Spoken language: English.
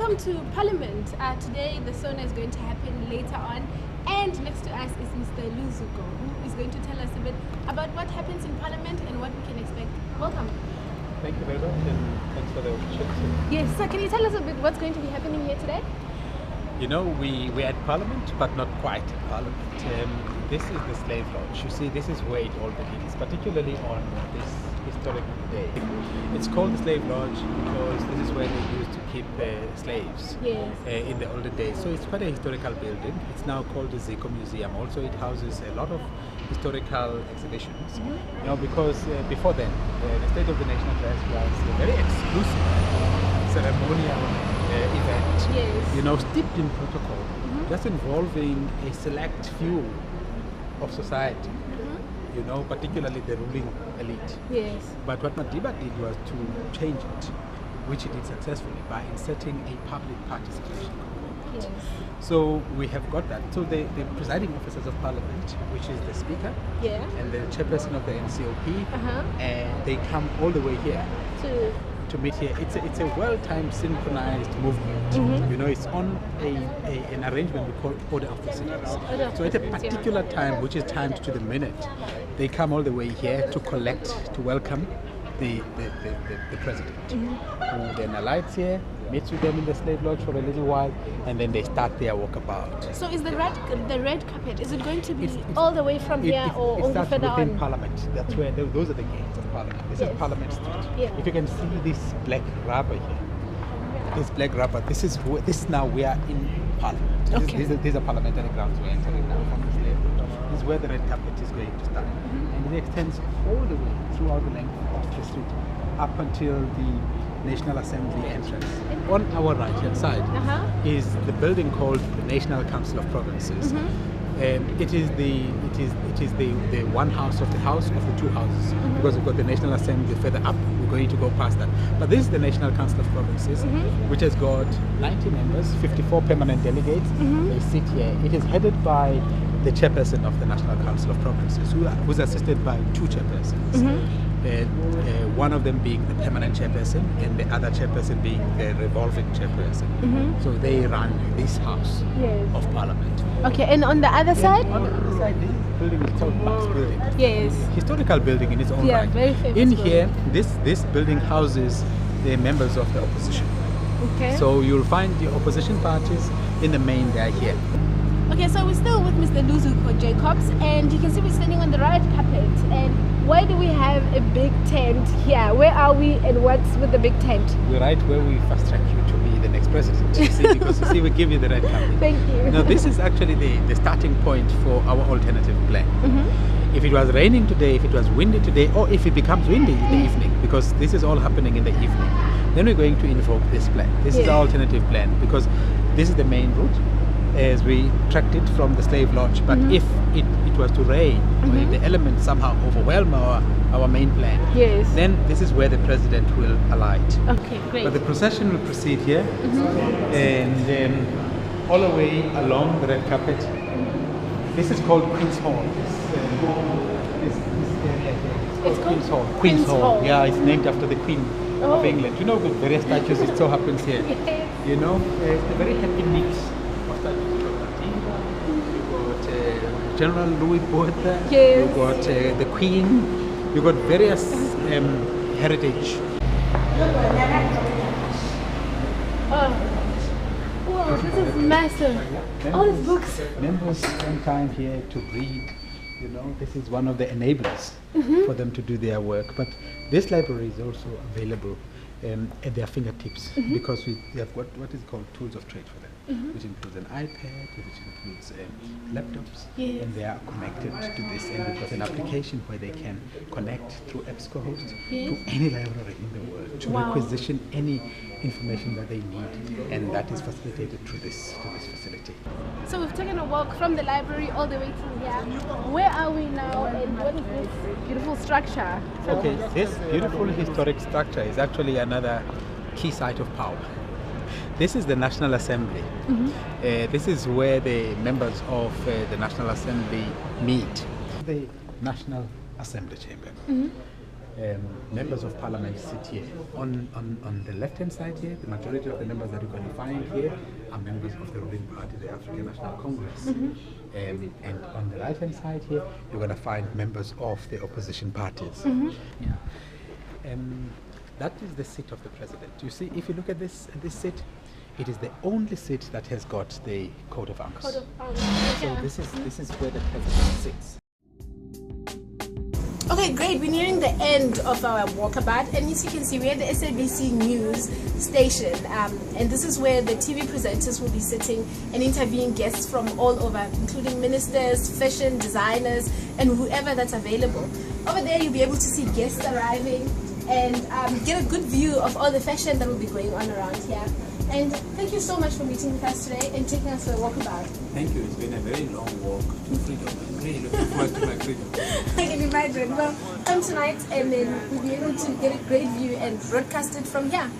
welcome to Parliament. Today the sauna is going to happen later on, and next to us is Mr. Luzuko, who is going to tell us a bit about what happens in Parliament and what we can expect. Welcome. Thank you very much, and thanks for the opportunity. Yes, so can you tell us a bit what's going to be happening here today? You know, we're at Parliament, but not quite at Parliament. This is the slave lodge. You see, this is where it all begins, particularly on this historic day. It's called the slave lodge because this is where they used to keep slaves in the olden days. So it's quite a historical building. It's now called the Luzuko Museum. Also, it houses a lot of historical exhibitions. You know, because before then, the State of the Nation address was a very exclusive ceremonial event. You know, steeped in protocol, just involving a select few of society. You know, particularly the ruling elite. Yes. But what Madiba did was to change it, which he did successfully by inserting a public participation component. Yes. So we have got that. So the presiding officers of Parliament, which is the Speaker and the Chairperson of the NCOP, they come all the way here to meet here. It's a well-timed, synchronized movement. You know, it's on an arrangement we call order of proceedings. So at a particular time, which is timed to the minute, they come all the way here to welcome the president, who then alights here, meets with them in the slave lodge for a little while, and then they start their walkabout. So is the red carpet, is it going to be all the way from here or only further on? Within Parliament. That's where those are the gates of Parliament. This is Parliament Street. If you can see this black rubber here, this now we are in Parliament. These are parliamentary grounds we're entering now from the slave lodge. This is where the red carpet is going to start. And it extends all the way throughout the length of the street up until the National Assembly entrance. On our right hand side is the building called the National Council of Provinces. It is the one house of the two houses, because we've got the National Assembly further up. We're going to go past that. But this is the National Council of Provinces, which has got 90 members, 54 permanent delegates. They sit here. It is headed by the chairperson of the National Council of Provinces, who's assisted by two chairpersons. One of them being the permanent chairperson and the other chairperson being the revolving chairperson. So they run this house of Parliament. Okay, and on the other side? On the other side, this building is called Max Building. Yes. Historical building in its own right. Very famous in building. Here, this building houses the members of the opposition. Okay. So you'll find the opposition parties in the main, they're here. Okay, so we're still with Mr. Luzuko Jacobs, and you can see we're standing on the red carpet. And why do we have a big tent here? Where are we, and what's with the big tent? We're right where we fast track you to be the next president. You see, because you see, we give you the red carpet. Thank you. Now, this is actually the starting point for our alternative plan. If it was raining today, if it was windy today, or if it becomes windy in the evening, because this is all happening in the evening, then we're going to invoke this plan. This is our alternative plan, because this is the main route as we tracked it from the slave lodge. But if it was to rain, or if the elements somehow overwhelm our main plan, then this is where the president will alight. Okay, great. But the procession will proceed here, and all the way along the red carpet. This is called Queen's Hall. This area here. It's called Queen's Hall. Queen's Hall. Yeah, it's named after the Queen of England. You know, with various statues, it so happens here. You know, it's a very happy mix of statues. General Louis Botha, you've got the Queen, you've got various heritage. Wow, this is massive. All these books. Members spend time here to read. You know, this is one of the enablers for them to do their work. But this library is also available at their fingertips, because we have got what is called tools of trade for them, which includes an iPad, which includes laptops, and they are connected to this. And we've got an application where they can connect through apps codes to any library in the world to requisition any information that they need, and that is facilitated through this facility. So we've taken a walk from the library all the way to here. Where are we now, and what is this beautiful structure? Okay, this beautiful historic structure is actually another key site of power. This is the National Assembly. This is where the members of the National Assembly meet. The National Assembly chamber. members of parliament sit here. On the left-hand side here, the majority of the members that you're going to find here are members of the ruling party, the African National Congress. And on the right-hand side here, you're going to find members of the opposition parties. That is the seat of the president. You see, if you look at this seat, it is the only seat that has got the coat of arms. Coat of arms. So this is where the president sits. Okay, great. We're nearing the end of our walkabout, and as you can see, we're at the SABC News station, and this is where the TV presenters will be sitting and interviewing guests from all over, including ministers, fashion designers, and whoever that's available. Over there, you'll be able to see guests arriving and get a good view of all the fashion that will be going on around here. And thank you so much for meeting with us today and taking us for a walkabout. Thank you. It's been a very long walk to freedom. I'm really looking forward to my freedom. I can imagine. Well, come tonight and then we'll be able to get a great view and broadcast it from here.